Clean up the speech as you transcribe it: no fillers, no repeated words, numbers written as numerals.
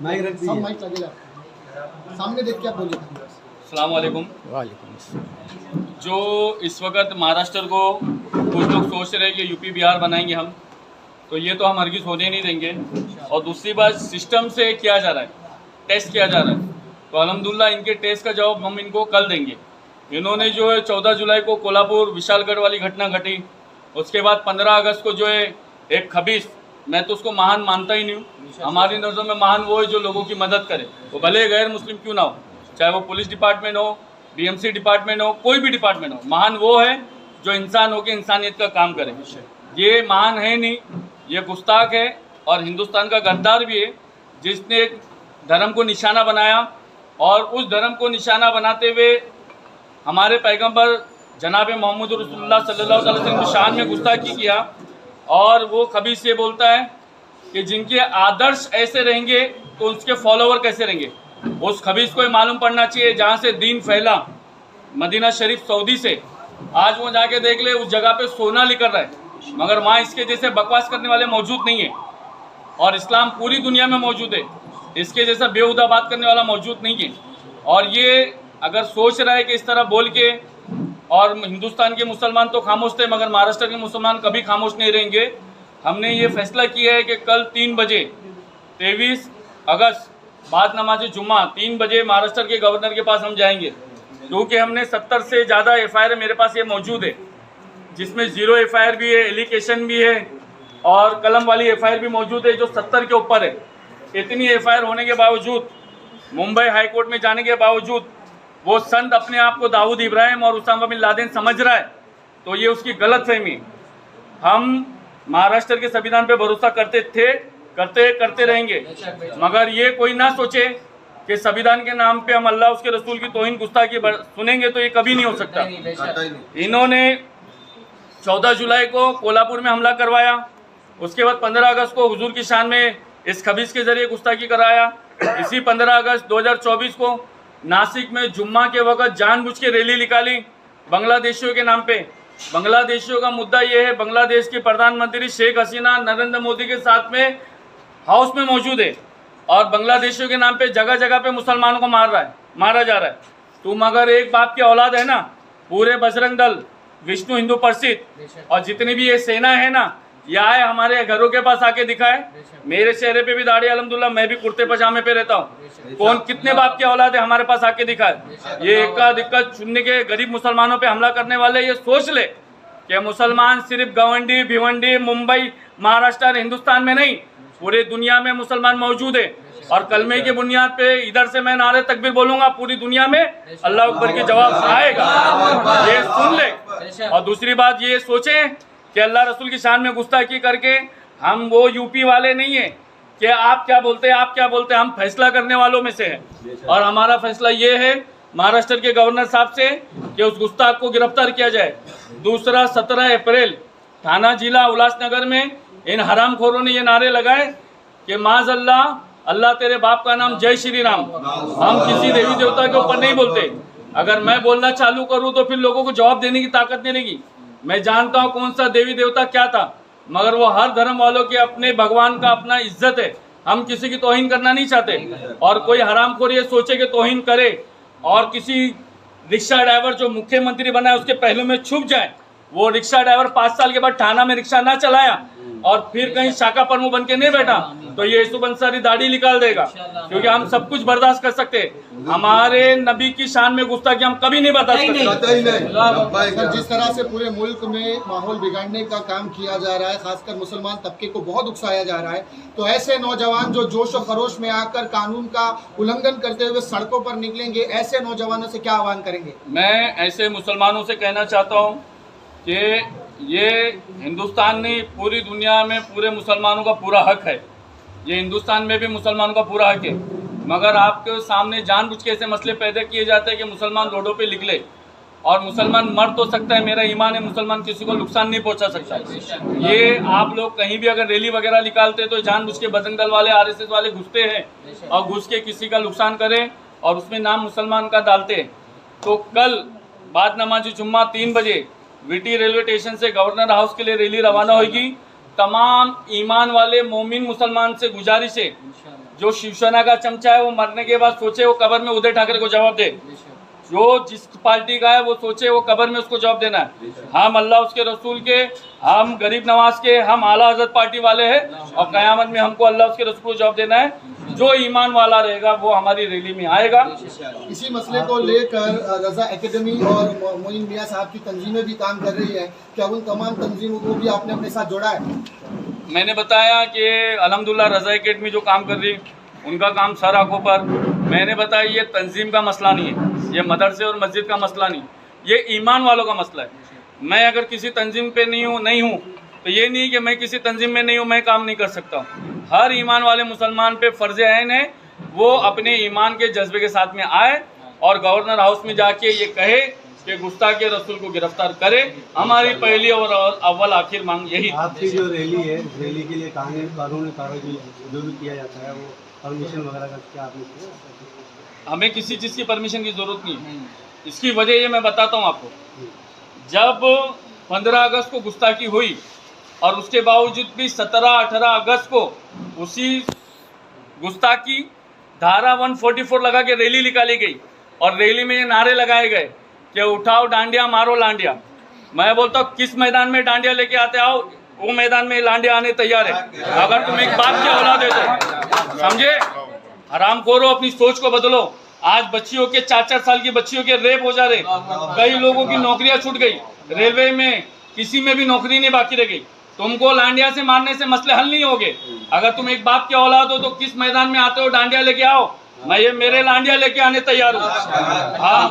Mic लगेगा सामने देख के आप बोलिए। अस्सलाम वालेकुम। जो इस वक्त महाराष्ट्र को कुछ लोग सोच रहे हैं कि यूपी बिहार बनाएंगे हम, तो ये तो हम हरगिज़ होने नहीं देंगे। और दूसरी बात, सिस्टम से किया जा रहा है, टेस्ट किया जा रहा है, तो अल्हम्दुलिल्लाह इनके टेस्ट का जवाब हम इनको कल देंगे। इन्होंने जो है 14 जुलाई को कोल्हापुर विशालगढ़ वाली घटना घटी, उसके बाद 15 अगस्त को जो है एक खबीस, मैं तो उसको महान मानता ही नहीं हूँ, हमारी नज़रों में महान वो है जो लोगों की मदद करे, वो भले गैर मुस्लिम क्यों ना हो, चाहे वो पुलिस डिपार्टमेंट हो, बीएमसी डिपार्टमेंट हो, कोई भी डिपार्टमेंट हो, महान वो है जो इंसान हो के इंसानियत का काम करे। ये महान है नहीं, ये गुस्ताख है और हिंदुस्तान का गद्दार भी है, जिसने एक धर्म को निशाना बनाया और उस धर्म को निशाना बनाते हुए हमारे पैगंबर जनाब मोहम्मद रसूलुल्लाह सल्लल्लाहु अलैहि वसल्लम की शान में गुस्ताखी किया। और वो खबीस ये बोलता है कि जिनके आदर्श ऐसे रहेंगे तो उसके फॉलोवर कैसे रहेंगे। उस खबीस को मालूम पड़ना चाहिए जहाँ से दीन फैला, मदीना शरीफ सऊदी से, आज वो जाके देख ले, उस जगह पे सोना निकल रहा है, मगर वहाँ इसके जैसे बकवास करने वाले मौजूद नहीं है। और इस्लाम पूरी दुनिया में मौजूद है, इसके जैसा बेहुदा बात करने वाला मौजूद नहीं है। और ये अगर सोच रहा है कि इस तरह बोल के, और हिंदुस्तान के मुसलमान तो खामोश थे मगर महाराष्ट्र के मुसलमान कभी खामोश नहीं रहेंगे। हमने ये फैसला किया है कि कल 3 बजे 23 अगस्त बाद नमाज जुम्मा 3 बजे महाराष्ट्र के गवर्नर के पास हम जाएंगे, क्योंकि हमने 70 से ज़्यादा FIR मेरे पास ये मौजूद है, जिसमें 0 FIR भी है, एलिगेशन भी है और कलम वाली FIR भी मौजूद है जो 70 के ऊपर है। इतनी FIR होने के बावजूद, मुंबई हाई कोर्ट में जाने के बावजूद वो संत अपने आप को दाऊद इब्राहिम और उसामा बिन लादेन समझ रहा है, तो ये उसकी गलत फहमी। हम महाराष्ट्र के संविधान पे भरोसा करते थे, करते रहेंगे, मगर ये कोई ना सोचे कि संविधान के नाम पे हम अल्लाह उसके रसूल की तौहीन गुस्ताखी सुनेंगे, तो ये कभी नहीं हो सकता। इन्होंने 14 जुलाई को कोल्हापुर में हमला करवाया, उसके बाद 15 अगस्त को हुजूर की शान में इस खबीस के जरिए गुस्ताखी कराया। इसी 15 अगस्त 2024 को नासिक में जुम्मा के वक्त जानबूझ के रैली निकाली बांग्लादेशियों के नाम पे। बांग्लादेशियों का मुद्दा ये है, बांग्लादेश की प्रधानमंत्री शेख हसीना नरेंद्र मोदी के साथ में हाउस में मौजूद है और बांग्लादेशियों के नाम पे जगह जगह पे मुसलमानों को मारा जा रहा है। तुम अगर एक बाप की औलाद है ना, पूरे बजरंग दल, विष्णु हिंदू परिषद और जितनी भी ये सेना है ना, ये आए हमारे घरों के पास आके दिखाए। मेरे चेहरे पे भी दाढ़ी अल्हम्दुलिल्लाह, मैं भी कुर्ते पजामे पे रहता हूँ। कौन कितने बाप की औलाद है हमारे पास आके दिखाए। ये इक्का दिक्का चुनने के गरीब मुसलमानों पे हमला करने वाले ये सोच ले कि मुसलमान सिर्फ गवंडी भिवंडी मुंबई महाराष्ट्र हिंदुस्तान में नहीं, पूरे दुनिया में मुसलमान मौजूद है। और कलमे की बुनियाद पे इधर से मैं नारे तकबीर बोलूंगा, पूरी दुनिया में अल्लाह अकबर के जवाब आएगा, ये सुन ले। और दूसरी बात ये सोचे कि अल्लाह रसूल की शान में गुस्ताखी करके हम वो यूपी वाले नहीं है कि आप क्या बोलते हैं, हम फैसला करने वालों में से हैं। और हमारा फैसला ये है महाराष्ट्र के गवर्नर साहब से कि उस गुस्ताख को गिरफ्तार किया जाए। दूसरा, 17 अप्रैल थाना जिला उल्लासनगर में इन हरामखोरों ने ये नारे लगाए कि माज़अल्लाह, अल्लाह तेरे बाप का नाम, जय श्री राम। हम किसी देवी देवता के ऊपर नहीं बोलते। अगर मैं बोलना चालू करूँ तो फिर लोगों को जवाब देने की ताकत नहीं रहेगी। मैं जानता हूँ कौन सा देवी देवता क्या था, मगर वो हर धर्म वालों के अपने भगवान का अपना इज्जत है। हम किसी की तौहीन करना नहीं चाहते। और कोई हरामखोर ये सोचे कि तौहीन करे और किसी रिक्शा ड्राइवर जो मुख्यमंत्री बना है उसके पहलू में छुप जाए। वो रिक्शा ड्राइवर 5 साल के बाद थाना में रिक्शा ना चलाया और फिर कहीं शाखा प्रमुख बन के नहीं बैठा तो ये यूसुफ अंसारी दाढ़ी निकाल देगा, क्योंकि हम सब कुछ बर्दाश्त कर सकते। हमारे नबी की शान में गुस्ताखी हम कभी नहीं बर्दाश्त कर। जिस तरह से पूरे मुल्क में माहौल बिगाड़ने का काम किया जा रहा है, खासकर मुसलमान तबके को बहुत उकसाया जा रहा है, तो ऐसे नौजवान जो जोश और खरोश में आकर कानून का उल्लंघन करते हुए सड़कों पर निकलेंगे, ऐसे नौजवानों से क्या आह्वान करेंगे? मैं ऐसे मुसलमानों से कहना चाहता हूँ कि ये हिंदुस्तान नहीं, पूरी दुनिया में पूरे मुसलमानों का पूरा हक है। ये हिंदुस्तान में भी मुसलमानों का पूरा हक है, मगर आपके सामने जानबूझ के ऐसे मसले पैदा किए जाते हैं कि मुसलमान रोडों पे निकले। और मुसलमान मर तो सकता है, मेरा ईमान है, मुसलमान किसी को नुकसान नहीं पहुंचा सकता। ये आप लोग कहीं भी अगर रैली वगैरह निकालते तो जानबूझ के बजरंग दल वाले, RSS वाले घुसते हैं और घुस के किसी का नुकसान करें और उसमें नाम मुसलमान का डालते हैं। तो कल बाद नमाज जुम्मा 3 बजे VT रेलवे स्टेशन से गवर्नर हाउस के लिए रैली रवाना होगी तमाम ईमान वाले मोमिन मुसलमान से गुजारिश है, जो शिवसेना का चमचा है वो मरने के बाद सोचे वो कब्र में उद्धव ठाकरे को जवाब दे। जो जिस पार्टी का है वो सोचे वो कब्र में उसको जवाब देना है। हम अल्लाह उसके रसूल के, हम गरीब नवाज के, हम आला हजरत पार्टी वाले हैं और क़यामत में हमको अल्लाह उसके रसूल को जवाब देना है। जो ईमान वाला रहेगा वो हमारी रैली में आएगा। इसी मसले को लेकर रजा एकेडमी और मोइन मियां साहब की तंजीमें भी काम कर रही है, क्या उन तमाम तंजीमों को भी आपने अपने साथ जोड़ा है? मैंने बताया कि अल्हम्दुलिल्लाह रजा एकेडमी जो काम कर रही उनका काम सर आंखों पर। मैंने बताया ये तंजीम का मसला नहीं है, ये मदरसे और मस्जिद का मसला नहीं, ये ईमान वालों का मसला है। मैं अगर किसी तंजीम पे नहीं हूँ तो ये नहीं कि मैं किसी तंजीम में नहीं हूँ मैं काम नहीं कर सकता हूँ। हर ईमान वाले मुसलमान पे फ़र्ज़ ऐन है वो अपने ईमान के जज्बे के साथ में आए और गवर्नर हाउस में जाके ये कहे कि गुस्ताखे रसूल को गिरफ्तार करे। हमारी पहली और अव्वल आखिर मांग यही। आपकी जो रैली है, रैली के लिए कानूनी कार्रवाई जो भी किया जाता है वो परमिशन वगैरह का क्या आपने किया? हमें किसी चीज़ की परमिशन की ज़रूरत नहीं है। इसकी वजह ये मैं बताता हूँ आपको। जब 15 अगस्त को गुस्ताखी हुई और उसके बावजूद भी 17-18 अगस्त को उसी गुस्ताखी धारा 144 लगा के रैली निकाली गई और रैली में ये नारे लगाए गए कि उठाओ डांडिया मारो लांडिया। मैं बोलता हूँ किस मैदान में डांडिया लेके आते आओ, वो मैदान में लांडिया आने तैयार है अगर तुम एक बाप की औलाद है तो। समझे? हरामखोरो, अपनी सोच को बदलो। आज बच्चियों के 4-4 साल की बच्चियों के रेप हो जा रहे, कई लोगों की नौकरियां छूट गई, रेलवे में किसी में भी नौकरी नहीं बाकी रह गई। तुमको लांडिया से मारने से मसले हल नहीं होंगे। अगर तुम एक बाप के औलाद हो तो किस मैदान में आते हो डांडिया लेके आओ, मैं ये मेरे लांडिया लेके आने तैयार हूँ। हाँ।